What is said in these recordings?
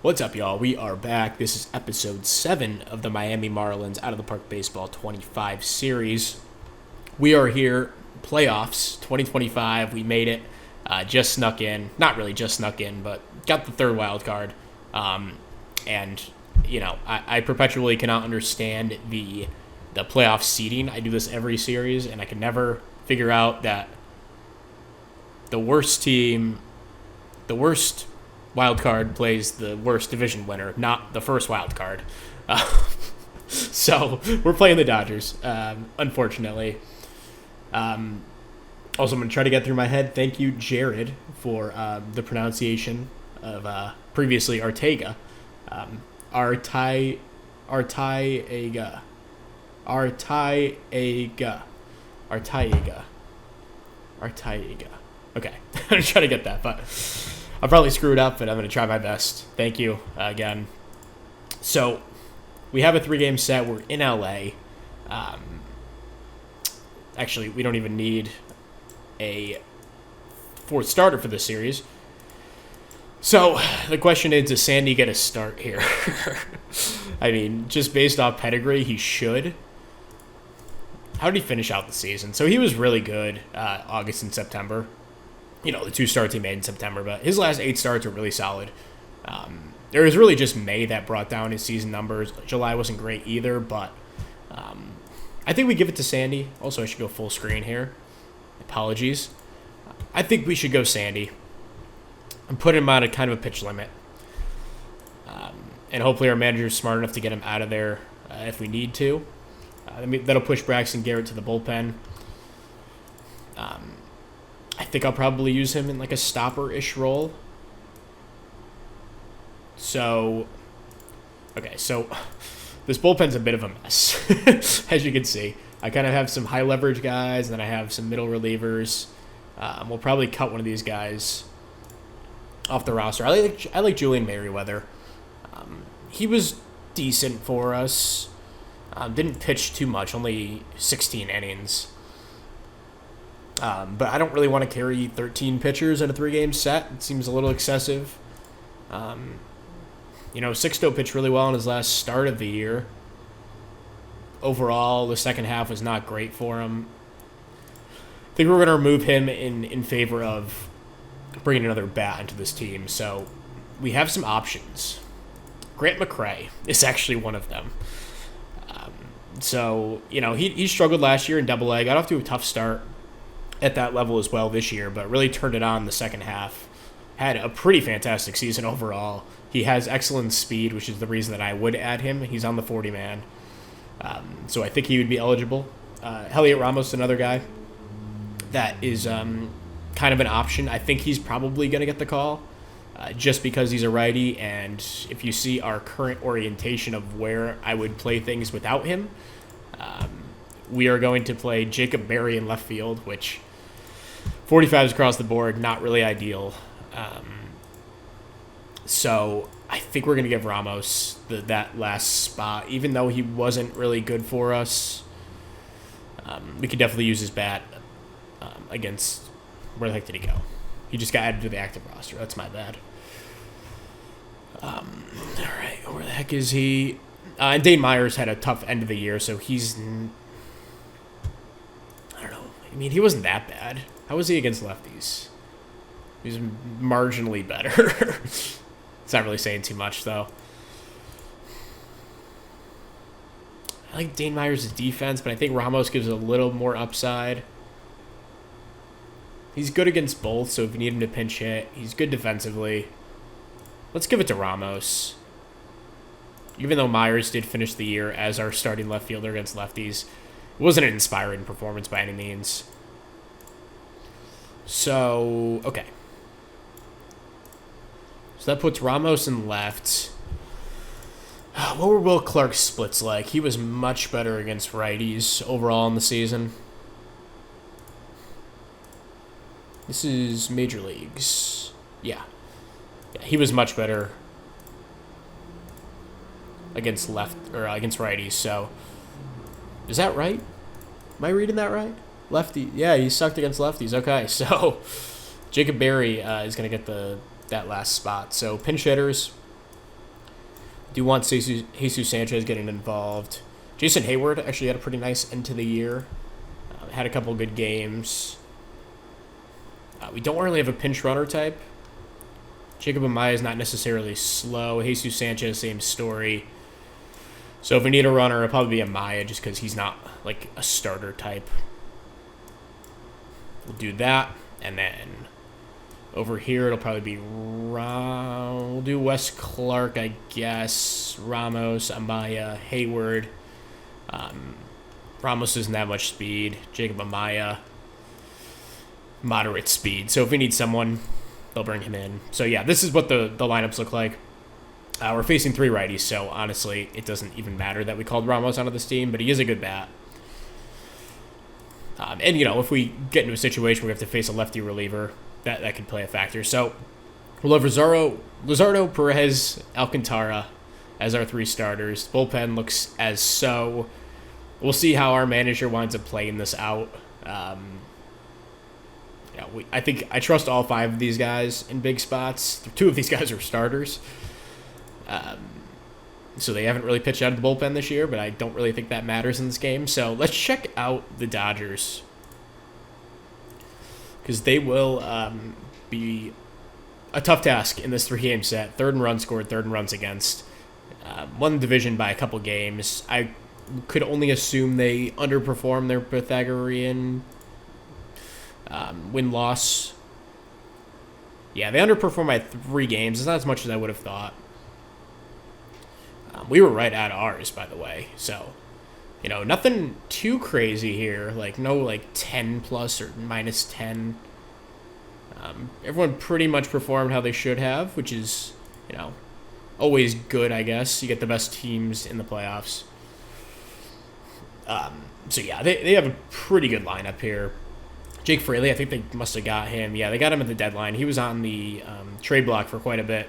What's up, y'all? We are back. This is episode 7 of the Miami Marlins Out of the Park Baseball 25 series. We are here, playoffs 2025. We made it. Just snuck in. Not really just snuck in, but got the third wild card. And, you know, I perpetually cannot understand the playoff seeding. I do this every series, and I can never figure out that the worst wild card plays the worst division winner, not the first wild card. So we're playing the Dodgers, unfortunately. Also, I'm going to try to get through my head. Thank you, Jared, for the pronunciation of previously Arteaga. Arteaga. Okay, I'm going to try to get that, but I'll probably screw it up, but I'm going to try my best. Thank you again. So, we have a 3-game set. We're in LA. Actually, we don't even need a fourth starter for this series. So, the question is, does Sandy get a start here? I mean, just based off pedigree, he should. How did he finish out the season? So, he was really good August and September. You know, the 2 starts he made in September, but his last 8 starts were really solid. There was really just May that brought down his season numbers. July wasn't great either, but I think we give it to Sandy. Also, I should go full screen here. Apologies. I think we should go Sandy. I'm putting him on a kind of a pitch limit. And hopefully our manager is smart enough to get him out of there if we need to. That'll push Braxton Garrett to the bullpen. I think I'll probably use him in like a stopper-ish role. So, okay, so this bullpen's a bit of a mess, as you can see. I kind of have some high-leverage guys, and then I have some middle relievers. We'll probably cut one of these guys off the roster. I like Julian Merriweather. He was decent for us. Didn't pitch too much, only 16 innings. But I don't really want to carry 13 pitchers in a 3-game set. It seems a little excessive. Sixto pitched really well in his last start of the year. Overall, the second half was not great for him. I think we're going to remove him in favor of bringing another bat into this team. So we have some options. Grant McCray is actually one of them. He struggled last year in Double-A. Got off to a tough start at that level as well this year, but really turned it on in the second half. Had a pretty fantastic season overall. He has excellent speed, which is the reason that I would add him. He's on the 40-man. So I think he would be eligible. Heliot Ramos, another guy that is kind of an option. I think he's probably going to get the call just because he's a righty, and if you see our current orientation of where I would play things without him, we are going to play Jacob Berry in left field, which 45s across the board, not really ideal. So I think we're going to give Ramos that last spot, even though he wasn't really good for us. We could definitely use his bat against... Where the heck did he go? He just got added to the active roster. That's my bad. All right, where the heck is he? And Dane Myers had a tough end of the year, so he's... I don't know. I mean, he wasn't that bad. How was he against lefties? He was marginally better. It's not really saying too much, though. I like Dane Myers' defense, but I think Ramos gives a little more upside. He's good against both, so if you need him to pinch hit, he's good defensively. Let's give it to Ramos. Even though Myers did finish the year as our starting left fielder against lefties, it wasn't an inspiring performance by any means. So, okay. So that puts Ramos in left. What were Will Clark's splits like? He was much better against righties overall in the season. This is Major Leagues. Yeah, he was much better against against righties. So, is that right? Am I reading that right? Lefty. Yeah, he sucked against lefties. Okay, so Jacob Berry is going to get that last spot. So pinch hitters, Do want Jesus Sanchez getting involved. Jason Hayward actually had a pretty nice end to the year. Had a couple good games. We don't really have a pinch runner type. Jacob Amaya is not necessarily slow. Jesus Sanchez, same story. So if we need a runner, it'll probably be Amaya just because he's not like a starter type. We'll do that. And then over here, it'll probably be we'll do Wes Clark, I guess. Ramos, Amaya, Hayward. Ramos doesn't have much speed. Jacob Amaya, moderate speed. So if we need someone, they'll bring him in. So yeah, this is what the lineups look like. We're facing 3 righties, so honestly, it doesn't even matter that we called Ramos onto this team, but he is a good bat. And, if we get into a situation where we have to face a lefty reliever, that could play a factor. So we'll have Luzardo, Perez, Alcantara as our 3 starters. Bullpen looks as so. We'll see how our manager winds up playing this out. I think I trust all 5 of these guys in big spots. 2 of these guys are starters. So they haven't really pitched out of the bullpen this year, but I don't really think that matters in this game. So let's check out the Dodgers, because they will be a tough task in this 3-game set. 3rd in runs scored, 3rd in runs against. Won the division by a couple games. I could only assume they underperformed their Pythagorean win-loss. Yeah, they underperformed by 3 games. It's not as much as I would have thought. We were right at ours, by the way. So, nothing too crazy here. Like, no, 10 plus or minus 10. Everyone pretty much performed how they should have, which is, always good, I guess. You get the best teams in the playoffs. So, yeah, they have a pretty good lineup here. Jake Fraley, I think they must have got him. Yeah, they got him at the deadline. He was on the trade block for quite a bit.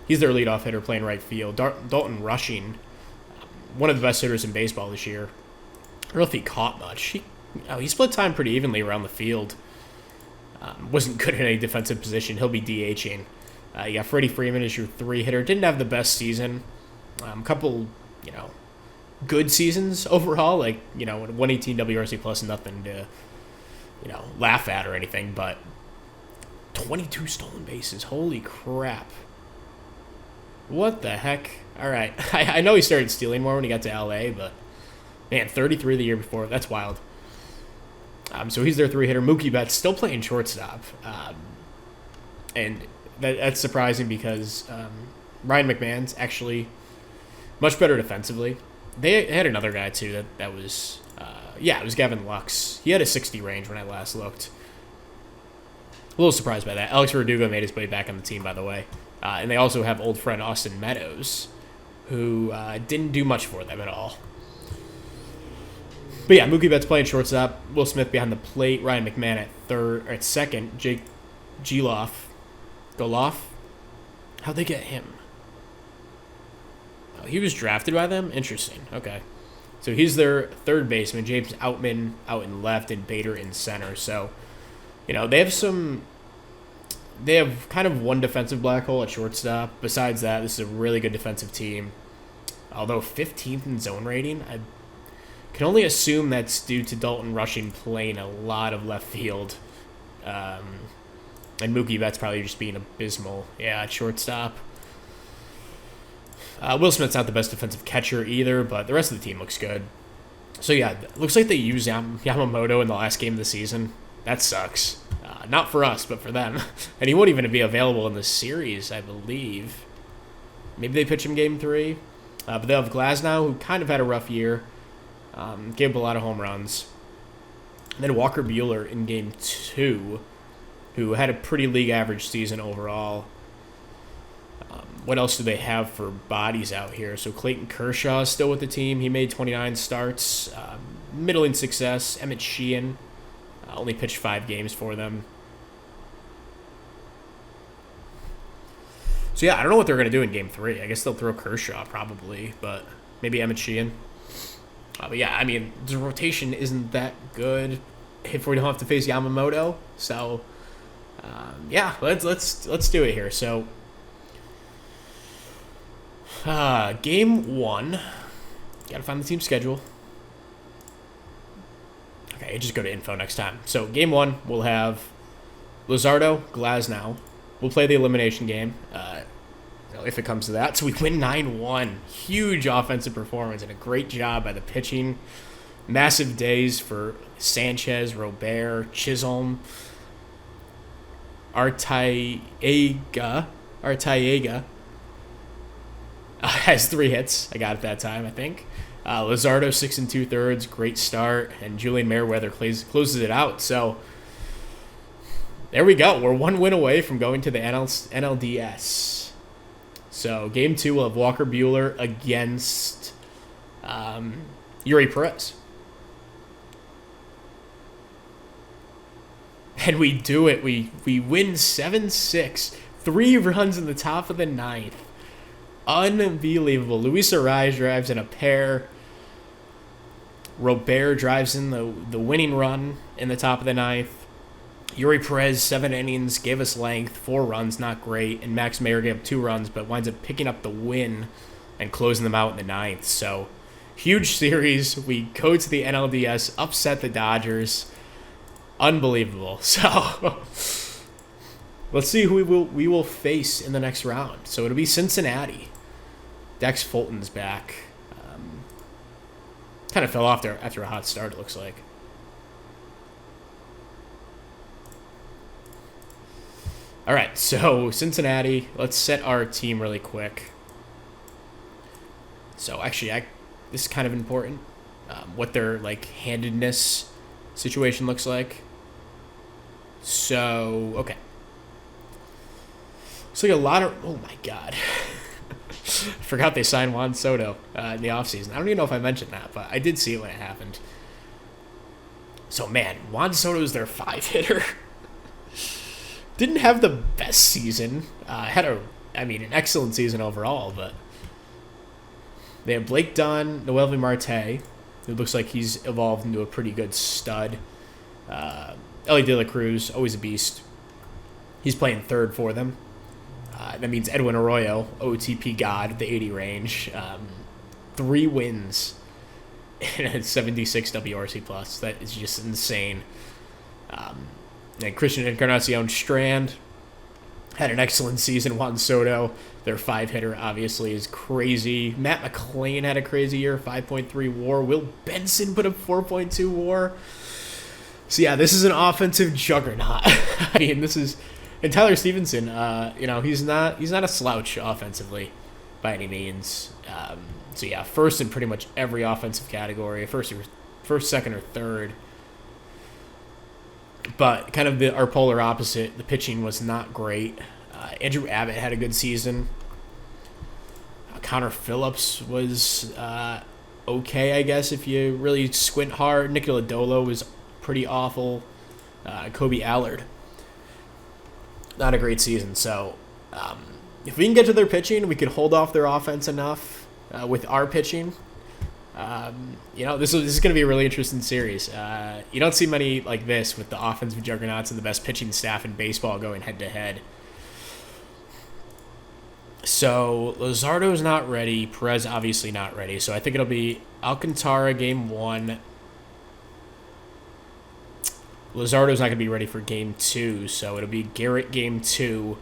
He's their leadoff hitter playing right field. Dalton Rushing, one of the best hitters in baseball this year. I don't know if he caught much. He split time pretty evenly around the field. Wasn't good in any defensive position. He'll be DHing. You got Freddie Freeman as your 3 hitter. Didn't have the best season. A couple, good seasons overall. 118 WRC plus, nothing to, laugh at or anything. But 22 stolen bases. Holy crap. What the heck? All right. I know he started stealing more when he got to L.A., but, man, 33 the year before. That's wild. So he's their 3-hitter. Mookie Betts still playing shortstop. And that's surprising because Ryan McMahon's actually much better defensively. They had another guy, too, that was, it was Gavin Lux. He had a 60 range when I last looked. A little surprised by that. Alex Verdugo made his way back on the team, by the way. And they also have old friend Austin Meadows, who didn't do much for them at all. But yeah, Mookie Betts playing shortstop. Will Smith behind the plate. Ryan McMahon at second. Jake Goloff. How'd they get him? Oh, he was drafted by them? Interesting. Okay. So he's their 3rd baseman. James Outman out in left and Bader in center. So, they have kind of one defensive black hole at shortstop. Besides that, this is a really good defensive team. Although 15th in zone rating, I can only assume that's due to Dalton Rushing playing a lot of left field. And Mookie Betts probably just being abysmal. Yeah, at shortstop. Will Smith's not the best defensive catcher either, but the rest of the team looks good. So yeah, it looks like they used Yamamoto in the last game of the season. That sucks. Not for us, but for them. And he won't even be available in the series, I believe. Maybe they pitch him game 3. But they'll have Glasnow, who kind of had a rough year. Gave up a lot of home runs. And then Walker Buehler in game 2, who had a pretty league average season overall. What else do they have for bodies out here? So Clayton Kershaw is still with the team. He made 29 starts. Middling success. Emmett Sheehan only pitched 5 games for them. So yeah, I don't know what they're going to do in game 3. I guess they'll throw Kershaw probably, but maybe Emmett Sheehan. But yeah, I mean, the rotation isn't that good if we don't have to face Yamamoto. So yeah, let's do it here. So Game 1. Gotta find the team schedule. Okay, just go to info next time. So, game 1, we'll have Luzardo, Glasnow. We'll play the elimination game, if it comes to that. So, we win 9-1. Huge offensive performance and a great job by the pitching. Massive days for Sanchez, Robert, Chisholm, Artaiega has 3 hits. I got it that time, I think. Luzardo 6 2/3, great start, and Julian Merriweather closes it out. So there we go. We're 1 win away from going to the NLDS. So game 2 we'll have Walker Buehler against Yuri Perez. And we do it. We win 7-6. 3 runs in the top of the 9th. Unbelievable. Luis Arraez drives in a pair. Robert drives in the winning run in the top of the 9th. Yuri Perez, 7 innings, gave us length, 4 runs, not great. And Max Mayer gave up 2 runs, but winds up picking up the win and closing them out in the 9th. So, huge series. We go to the NLDS, upset the Dodgers. Unbelievable. So, let's see who we will face in the next round. So, it'll be Cincinnati. Dex Fulton's back. Kind of fell off there after a hot start, it looks like. All right, so Cincinnati. Let's set our team really quick. So actually, this is kind of important. What their handedness situation looks like. So okay. Looks like a lot of. Oh my God. I forgot they signed Juan Soto in the offseason. I don't even know if I mentioned that, but I did see it when it happened. So, man, Juan Soto is their 5-hitter. Didn't have the best season. Had an excellent season overall, but they have Blake Dunn, Noelvi Marte, who looks like he's evolved into a pretty good stud. Ellie De La Cruz, always a beast. He's playing third for them. That means Edwin Arroyo, OOTP God, the 80 range. 3 wins and a 76 WRC+. That is just insane. And Christian Encarnacion Strand had an excellent season. Juan Soto, their 5-hitter, obviously, is crazy. Matt McClain had a crazy year, 5.3 WAR. Will Benson put up 4.2 WAR. So, yeah, this is an offensive juggernaut. I mean, this is... And Tyler Stevenson, he's not a slouch offensively by any means. So yeah, first in pretty much every offensive category, first, second, or third. But kind of our polar opposite, the pitching was not great. Andrew Abbott had a good season. Connor Phillips was okay, I guess, if you really squint hard. Nick Lodolo was pretty awful. Kobe Allard. Not a great season. So if we can get to their pitching, we could hold off their offense enough with our pitching. This is going to be a really interesting series. You don't see many like this with the offensive juggernauts and the best pitching staff in baseball going head-to-head. So Luzardo's not ready. Perez obviously not ready. So I think it'll be Alcantara game 1. Luzardo's not going to be ready for game 2, so it'll be Garrett game 2.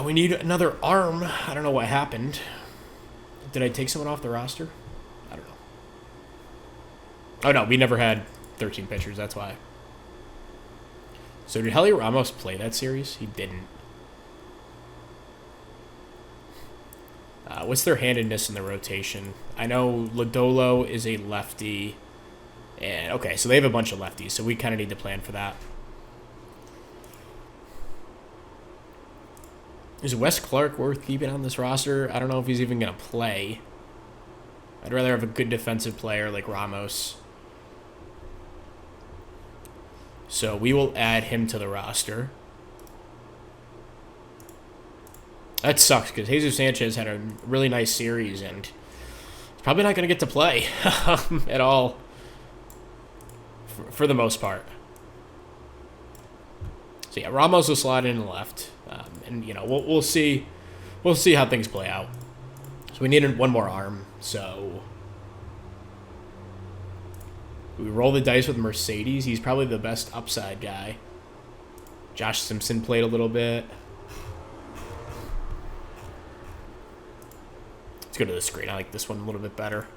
We need another arm. I don't know what happened. Did I take someone off the roster? I don't know. Oh, no, we never had 13 pitchers, that's why. So did Heli Ramos play that series? He didn't. What's their handedness in the rotation? I know Lodolo is a lefty. And okay, so they have a bunch of lefties, so we kind of need to plan for that. Is Wes Clark worth keeping on this roster? I don't know if he's even going to play. I'd rather have a good defensive player like Ramos. So we will add him to the roster. That sucks because Jesus Sanchez had a really nice series and he's probably not going to get to play at all. For the most part. So yeah, Ramos will slide in the left, and we'll see we'll see how things play out. So we needed one more arm. So we roll the dice with Mercedes. He's probably the best upside guy. Josh Simpson played a little bit. Let's go to the screen. I like this one a little bit better.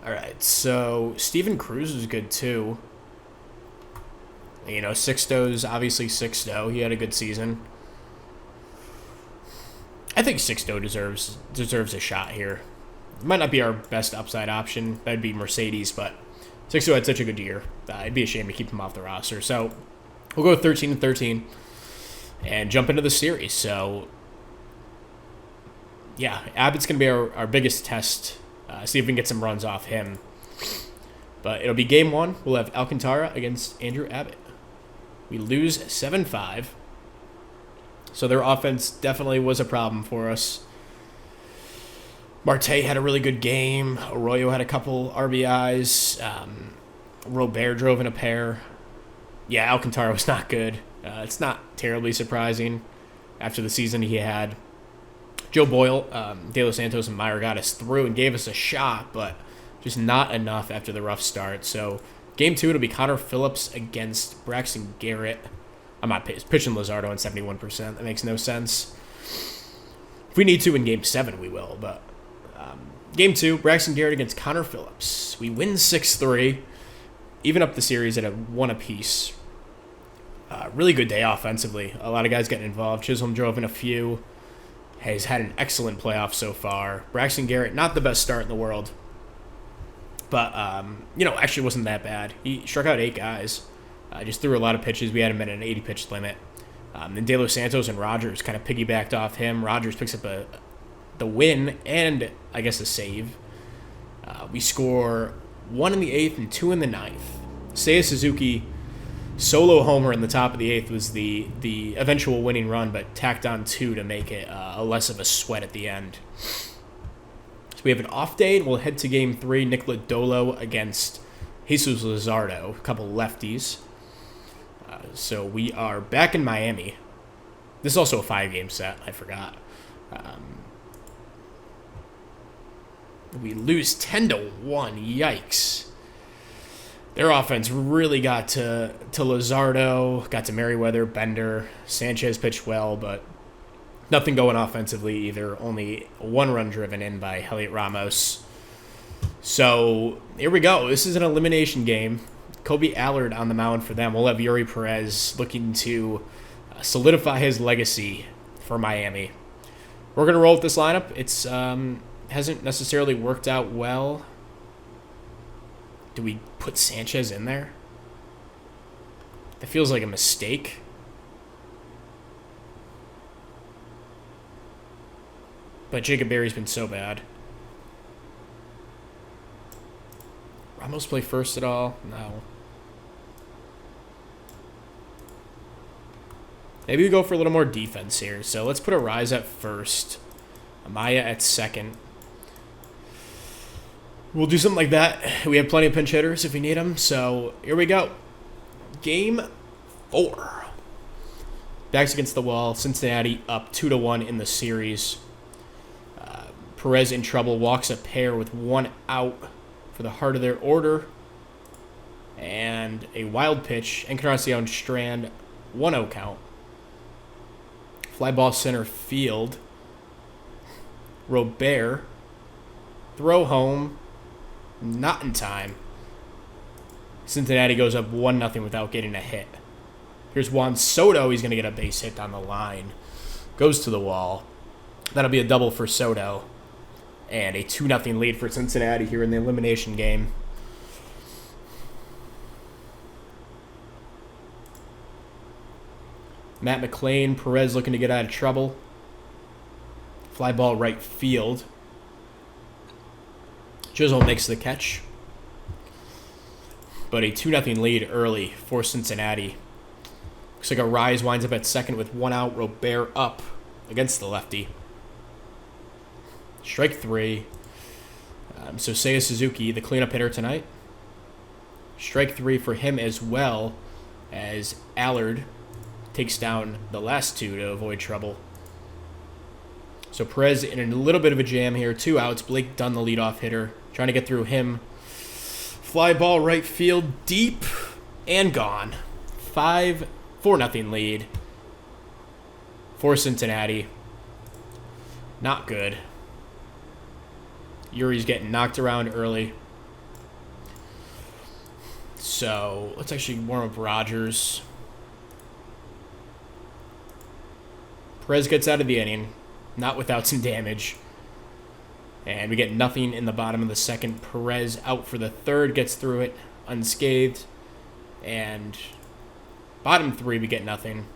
All right, so Steven Cruz was good too. You know, Sixto's obviously Sixto. He had a good season. I think Sixto deserves a shot here. Might not be our best upside option. That'd be Mercedes, but Sixto had such a good year. It'd be a shame to keep him off the roster. So we'll go 13-13 and jump into the series. So, yeah, Abbott's going to be our biggest test. See if we can get some runs off him. But it'll be game one. We'll have Alcantara against Andrew Abbott. We lose 7-5. So their offense definitely was a problem for us. Marte had a really good game. Arroyo had a couple RBIs. Robert drove in a pair. Yeah, Alcantara was not good. It's not terribly surprising after the season he had. Joe Boyle, De Los Santos, and Meyer got us through and gave us a shot, but just not enough after the rough start. So game two, it'll be Connor Phillips against Braxton Garrett. I'm not pitching Luzardo on 71%. That makes no sense. If we need to in game seven, we will. But game two, Braxton Garrett against Connor Phillips. We win 6-3, even up the series at a 1 apiece. Really good day offensively. A lot of guys getting involved. Chisholm drove in a few. Has had an excellent playoff so far. Braxton Garrett, not the best start in the world. But, actually wasn't that bad. He struck out 8 guys. Just threw a lot of pitches. We had him at an 80-pitch limit. Then De Los Santos and Rogers kind of piggybacked off him. Rogers picks up the win and, I guess, a save. We score 1 in the 8th and 2 in the 9th. Seiya Suzuki solo homer in the top of the 8th was the eventual winning run, but tacked on 2 to make it less of a sweat at the end. So we have an off day, and we'll head to game 3. Nick Lodolo against Jesus Luzardo, a couple lefties. So we are back in Miami. This is also a 5-game set. I forgot. We lose 10-1. Yikes. Their offense really got to Luzardo, got to Merriweather, Bender. Sanchez pitched well, but nothing going offensively either. Only 1 run driven in by Heliot Ramos. So here we go. This is an elimination game. Kobe Allard on the mound for them. We'll have Yuri Perez looking to solidify his legacy for Miami. We're going to roll with this lineup. It's hasn't necessarily worked out well. Do we put Sanchez in there? That feels like a mistake. But Jacob Berry's been so bad. Ramos play first at all? No. Maybe we go for a little more defense here. So let's put Arise at first. Amaya at second. We'll do something like that. We have plenty of pinch hitters if we need them. So here we go. Game 4. Backs against the wall. Cincinnati up 2-1 in the series. Perez in trouble. Walks a pair with 1 out for the heart of their order. And a wild pitch. Encarnacion Strand. 1-0 count. Fly ball center field. Robert. Throw home. Not in time. Cincinnati goes up 1-0 without getting a hit. Here's Juan Soto. He's going to get a base hit on the line. Goes to the wall. That'll be a double for Soto. And a 2-0 lead for Cincinnati here in the elimination game. Matt McClain. Perez looking to get out of trouble. Fly ball right field. Chisholm makes the catch. But a 2-0 lead early for Cincinnati. Looks like Arise winds up at second with 1 out. Robert up against the lefty. Strike 3. So Seiya Suzuki, the cleanup hitter tonight. Strike 3 for him as well as Allard takes down the last two to avoid trouble. So Perez in a little bit of a jam here. 2 outs. Blake Dunn, the leadoff hitter, trying to get through him. Fly ball right field, deep and gone. 4-0 lead for Cincinnati. Not good. Yuri's getting knocked around early. So let's actually warm up Rogers. Perez gets out of the inning, not without some damage. And we get nothing in the bottom of the second. Perez out for the third, gets through it unscathed. And bottom 3, we get nothing.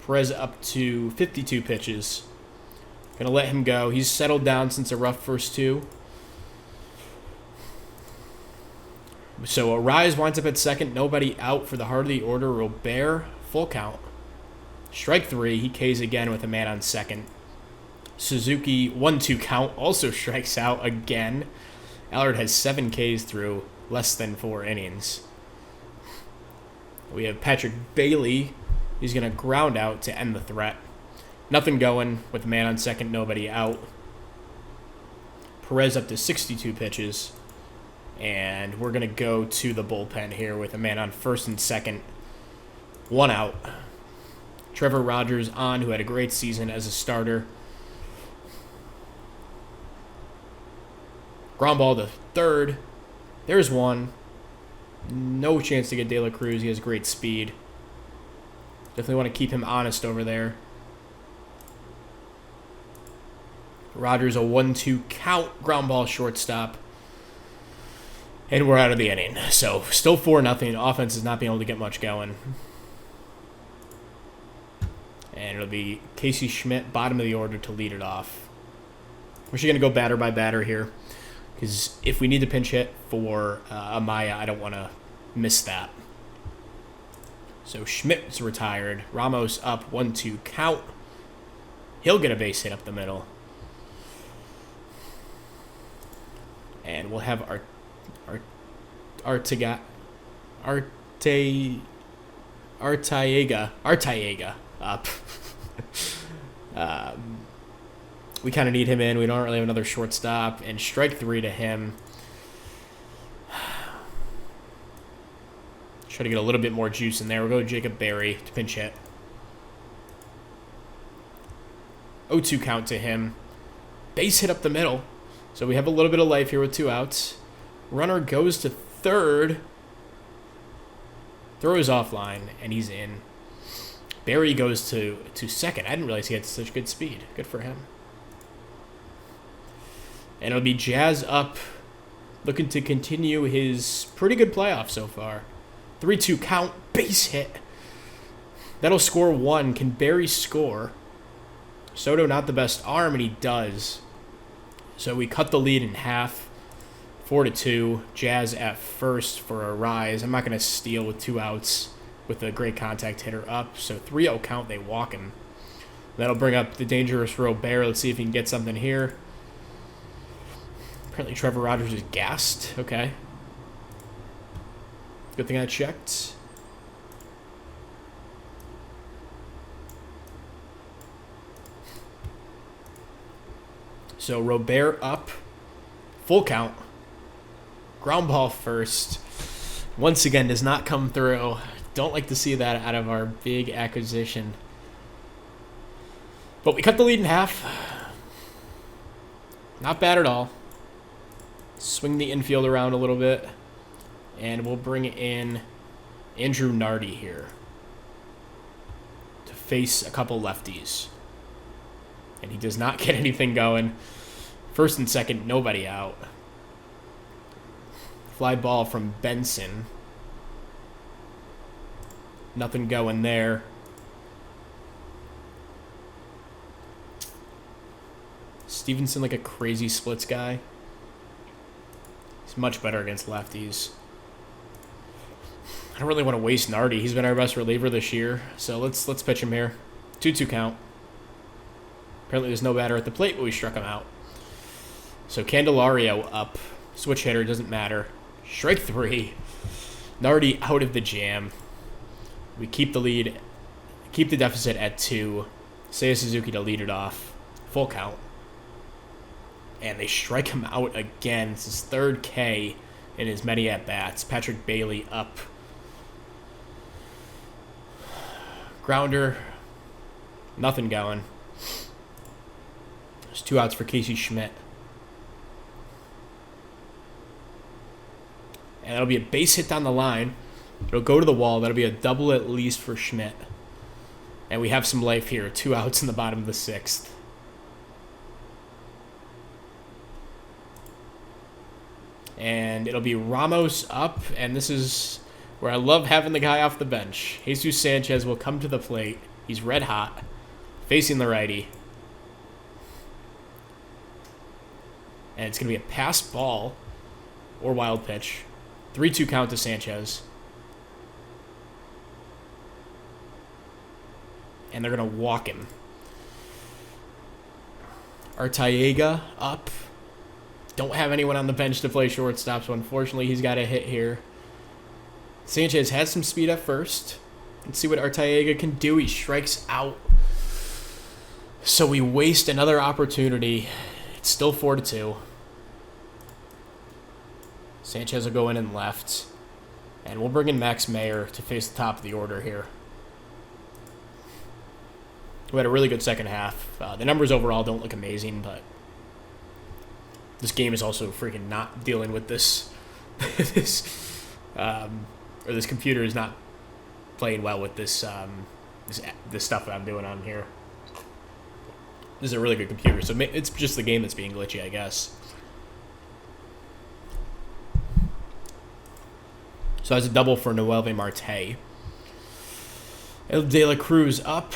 Perez up to 52 pitches. Gonna let him go. He's settled down since a rough first 2. So Arise winds up at second. Nobody out for the heart of the order. Robert, full count. Strike 3. He Ks again with a man on second. Suzuki, 1-2 count, also strikes out again. Allard has 7 Ks through less than 4 innings. We have Patrick Bailey. He's going to ground out to end the threat. Nothing going with a man on second, nobody out. Perez up to 62 pitches. And we're going to go to the bullpen here with a man on first and second. 1 out. Trevor Rogers on, who had a great season as a starter. Ground ball to third. There's one. No chance to get De La Cruz. He has great speed. Definitely want to keep him honest over there. Rogers a 1-2 count. Ground ball shortstop. And we're out of the inning. So still 4-0. Offense is not being able to get much going. And it'll be Casey Schmidt, bottom of the order, to lead it off. We're just going to go batter by batter here. Because if we need to pinch hit for Amaya, I don't want to miss that. So Schmidt's retired. Ramos up, 1-2 count. He'll get a base hit up the middle. And we'll have Arteaga up. We kind of need him in. We don't really have another shortstop. And strike 3 to him. Try to get a little bit more juice in there. We'll go with Jacob Berry to pinch hit. 0-2 count to him. Base hit up the middle. So we have a little bit of life here with 2 outs. Runner goes to third. Throw is offline, and he's in. Berry goes to second. I didn't realize he had such good speed. Good for him. And it'll be Jazz up, looking to continue his pretty good playoff so far. 3-2 count, base hit. That'll score 1. Can Berry score? Soto not the best arm, and he does. So we cut the lead in half. 4-2. Jazz at first for a rise. I'm not going to steal with 2 outs with a great contact hitter up. So 3-0 count, they walk him. That'll bring up the dangerous Robert. Let's see if he can get something here. Apparently Trevor Rogers is gassed. Okay. Good thing I checked. So Robert up. Full count. Ground ball first. Once again, does not come through. Don't like to see that out of our big acquisition. But we cut the lead in half. Not bad at all. Swing the infield around a little bit. And we'll bring in Andrew Nardi here to face a couple lefties. And he does not get anything going. First and second, nobody out. Fly ball from Benson. Nothing going there. Stevenson like a crazy splits guy. He's much better against lefties. I don't really want to waste Nardi. He's been our best reliever this year. So let's pitch him here. 2-2 count. Apparently there's no batter at the plate, but we struck him out. So Candelario up. Switch hitter, doesn't matter. Strike 3. Nardi out of the jam. We keep the lead. keep the deficit at 2. Seiya Suzuki to lead it off. Full count. And they strike him out again. It's his 3rd K in as many at-bats. Patrick Bailey up. Grounder. Nothing going. There's 2 outs for Casey Schmidt. And that'll be a base hit down the line. It'll go to the wall. That'll be a double at least for Schmidt. And we have some life here. 2 outs in the bottom of the 6th. And it'll be Ramos up. And this is where I love having the guy off the bench. Jesus Sanchez will come to the plate. He's red hot. Facing the righty. And it's going to be a pass ball or wild pitch. 3-2 count to Sanchez. And they're going to walk him. Arteaga up. Don't have anyone on the bench to play shortstop, so unfortunately he's got a hit here. Sanchez has some speed at first. Let's see what Arteaga can do. He strikes out. So we waste another opportunity. It's still 4-2. Sanchez will go in and left. And we'll bring in Max Mayer to face the top of the order here. We had a really good second half. The numbers overall don't look amazing, but this game is also freaking not dealing with this. This computer is not playing well with this this stuff that I'm doing on here. This is a really good computer, so it's just the game that's being glitchy, I guess. So that's a double for Noelvi Marte. El De La Cruz up.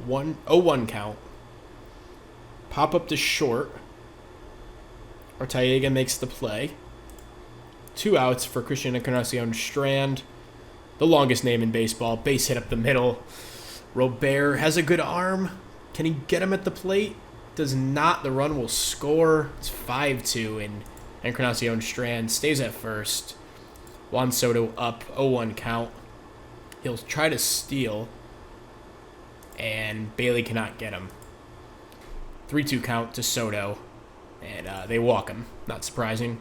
0-1 count. Pop up to short. Arteaga makes the play. 2 outs for Christian Encarnacion Strand. The longest name in baseball. Base hit up the middle. Robert has a good arm. Can he get him at the plate? Does not. The run will score. It's 5-2, and Encarnacion Strand stays at first. Juan Soto up. 0-1 count. He'll try to steal, and Bailey cannot get him. 3-2 count to Soto, and they walk him. Not surprising.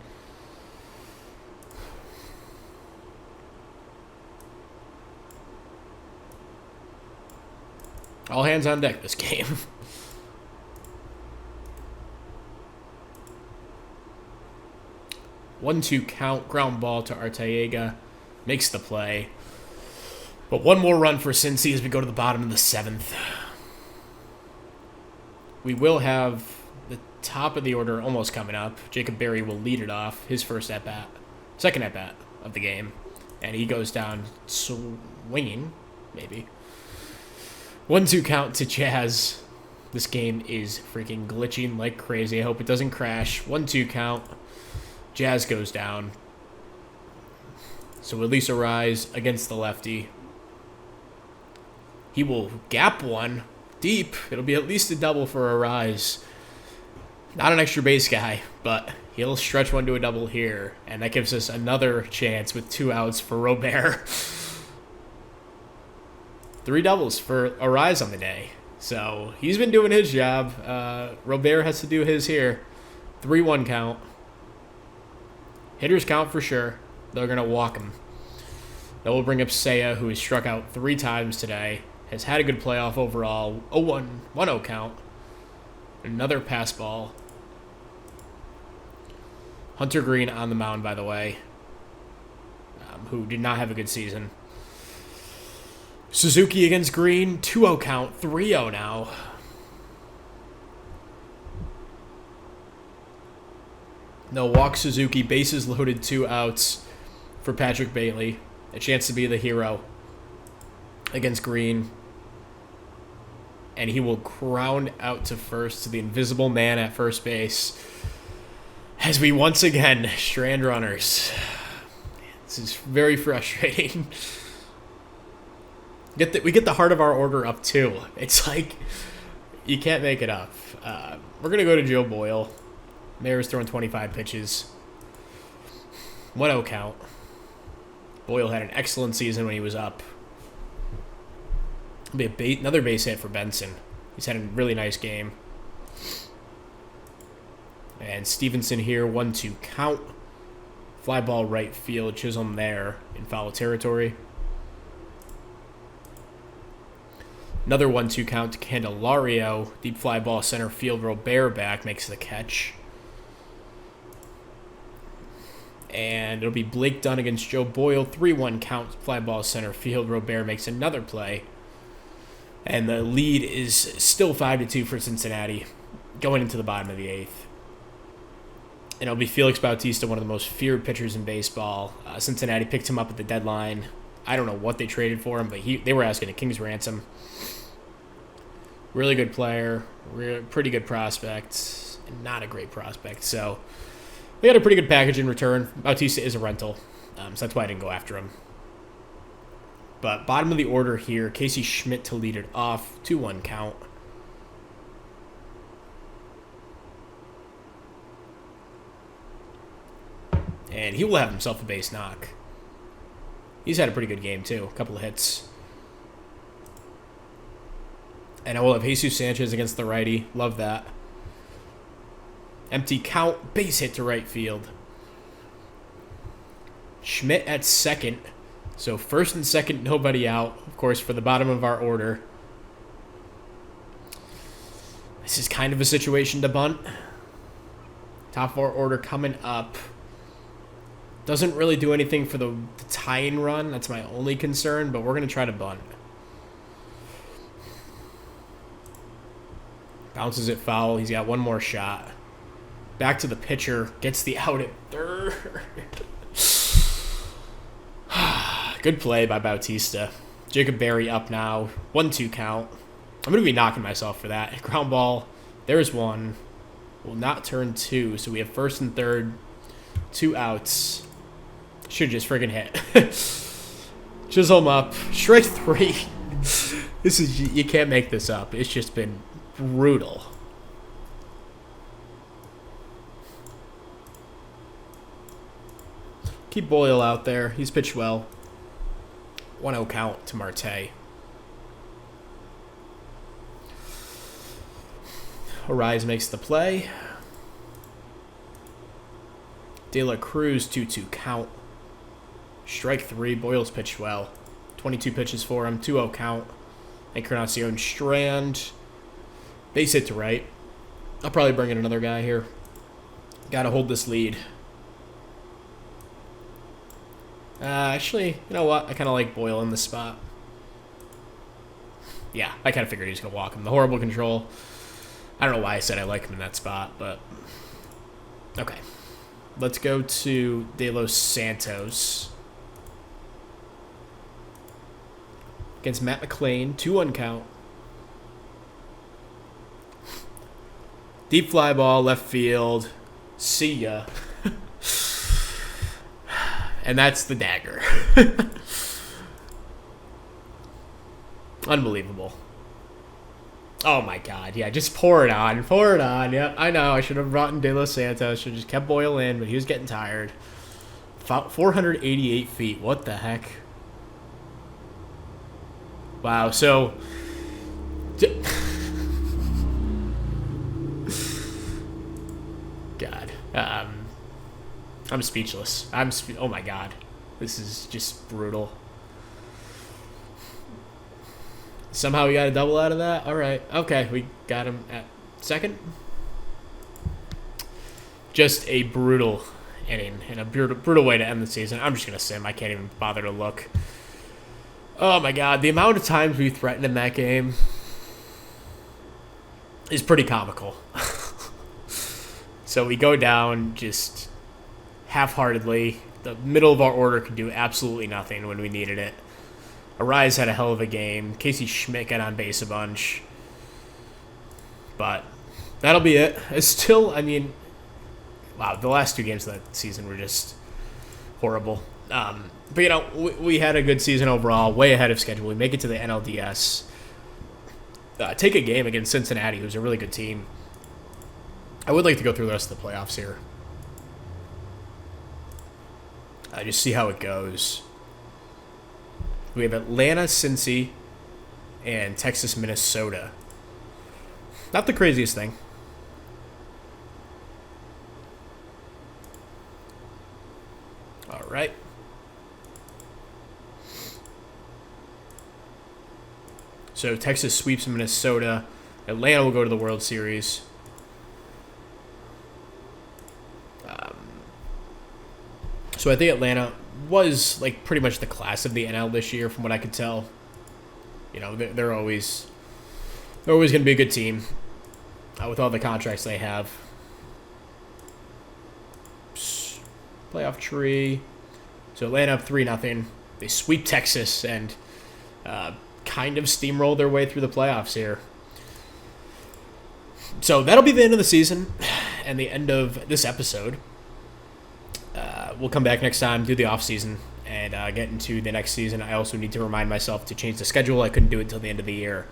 All hands on deck this game. One-two count, ground ball to Arteaga. Makes the play. But one more run for Cincy as we go to the bottom of the 7th. We will have the top of the order almost coming up. Jacob Berry will lead it off. His first at-bat. Second at-bat of the game. And he goes down swinging, maybe. 1-2 count to Jazz. This game is freaking glitching like crazy. I hope it doesn't crash. 1-2 count. Jazz goes down. So at least Arise against the lefty. He will gap one deep. It'll be at least a double for Arise. Not an extra base guy, but he'll stretch one to a double here. And that gives us another chance with 2 outs for Robert. 3 doubles for Arise on the day. So he's been doing his job. Robert has to do his here. 3-1 count. Hitters count for sure. They're going to walk him. That will bring up Seiya, who has struck out 3 times today. Has had a good playoff overall. 1-0 count. Another pass ball. Hunter Green on the mound, by the way, who did not have a good season. Suzuki against Green, 2-0 count, 3-0 now. No walk Suzuki, bases loaded, 2 outs for Patrick Bailey. A chance to be the hero against Green. And he will ground out to first to the invisible man at first base. As we once again strand runners. This is very frustrating. We get the heart of our order up too. It's like you can't make it up. We're gonna go to Joe Boyle. Mayer's throwing 25 pitches. 1-0 count. Boyle had an excellent season when he was up. It'll be another base hit for Benson. He's had a really nice game. And Stevenson here, 1-2 count. Fly ball right field, Chisholm there in foul territory. Another 1-2 count to Candelario. Deep fly ball center field, Robert back makes the catch. And it'll be Blake Dunn against Joe Boyle. 3-1 count, fly ball center field. Robert makes another play. And the lead is still 5-2 for Cincinnati going into the bottom of the eighth. And it'll be Felix Bautista, one of the most feared pitchers in baseball. Cincinnati picked him up at the deadline. I don't know what they traded for him, but they were asking a king's ransom. Really good player, pretty good prospect, and not a great prospect. So we got a pretty good package in return. Bautista is a rental, so that's why I didn't go after him. But bottom of the order here, Casey Schmidt to lead it off, 2-1 count. And he will have himself a base knock. He's had a pretty good game, too. A couple of hits. And I will have Jesus Sanchez against the righty. Love that. Empty count. Base hit to right field. Schmidt at second. So first and second, nobody out. Of course, for the bottom of our order. This is kind of a situation to bunt. Top four order coming up. Doesn't really do anything for the tie-in run. That's my only concern, but we're going to try to bunt. Bounces it foul. He's got one more shot. Back to the pitcher. Gets the out at third. Good play by Bautista. Jacob Berry up now. 1-2 count. I'm going to be knocking myself for that. Ground ball. There's one. Will not turn two. So we have first and third. 2 outs. Should just friggin' hit. Chisholm up. Strike 3. You can't make this up. It's just been brutal. Keep Boyle out there. He's pitched well. 1-0 count to Marte. Arise makes the play. De La Cruz, 2-2 count. Strike 3. Boyle's pitched well. 22 pitches for him. 2-0 count. Encarnacion Strand. Base hit to right. I'll probably bring in another guy here. Got to hold this lead. Actually, you know what? I kind of like Boyle in this spot. Yeah, I kind of figured he was going to walk him. The horrible control. I don't know why I said I like him in that spot, but okay. Let's go to De Los Santos. Against Matt McClain. 2-1 count. Deep fly ball, left field. See ya. And that's the dagger. Unbelievable. Oh my god, yeah, just pour it on. Pour it on. Yep, I know. I should have brought in De Los Santos. Should have just kept Boyle in, but he was getting tired. 488 feet. What the heck? Wow, so... God. I'm speechless. Oh my god. This is just brutal. Somehow we got a double out of that? Alright. Okay, we got him at second. Just a brutal inning and a brutal way to end the season. I'm just going to sim. I can't even bother to look. Oh my god. The amount of times we threatened in that game is pretty comical. So we go down just half-heartedly. The middle of our order could do absolutely nothing when we needed it. Arise had a hell of a game. Casey Schmidt got on base a bunch. But that'll be it. It's still, I mean, wow, the last 2 games of that season were just horrible. But, you know, we had a good season overall, way ahead of schedule. We make it to the NLDS. Take a game against Cincinnati, who's a really good team. I would like to go through the rest of the playoffs here. Just see how it goes. We have Atlanta, Cincy, and Texas, Minnesota. Not the craziest thing. All right. So Texas sweeps Minnesota. Atlanta will go to the World Series. So I think Atlanta was like pretty much the class of the NL this year, from what I could tell. You know, they're always going to be a good team with all the contracts they have. Playoff tree. So Atlanta up 3-0. They sweep Texas and kind of steamroll their way through the playoffs here. So that'll be the end of the season and the end of this episode. We'll come back next time, do the off season, and get into the next season. I also need to remind myself to change the schedule. I couldn't do it until the end of the year.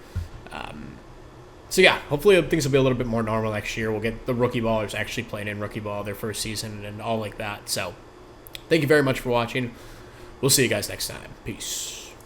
So yeah, hopefully things will be a little bit more normal next year. We'll get the rookie ballers actually playing in rookie ball their first season and all like that. So thank you very much for watching. We'll see you guys next time. Peace.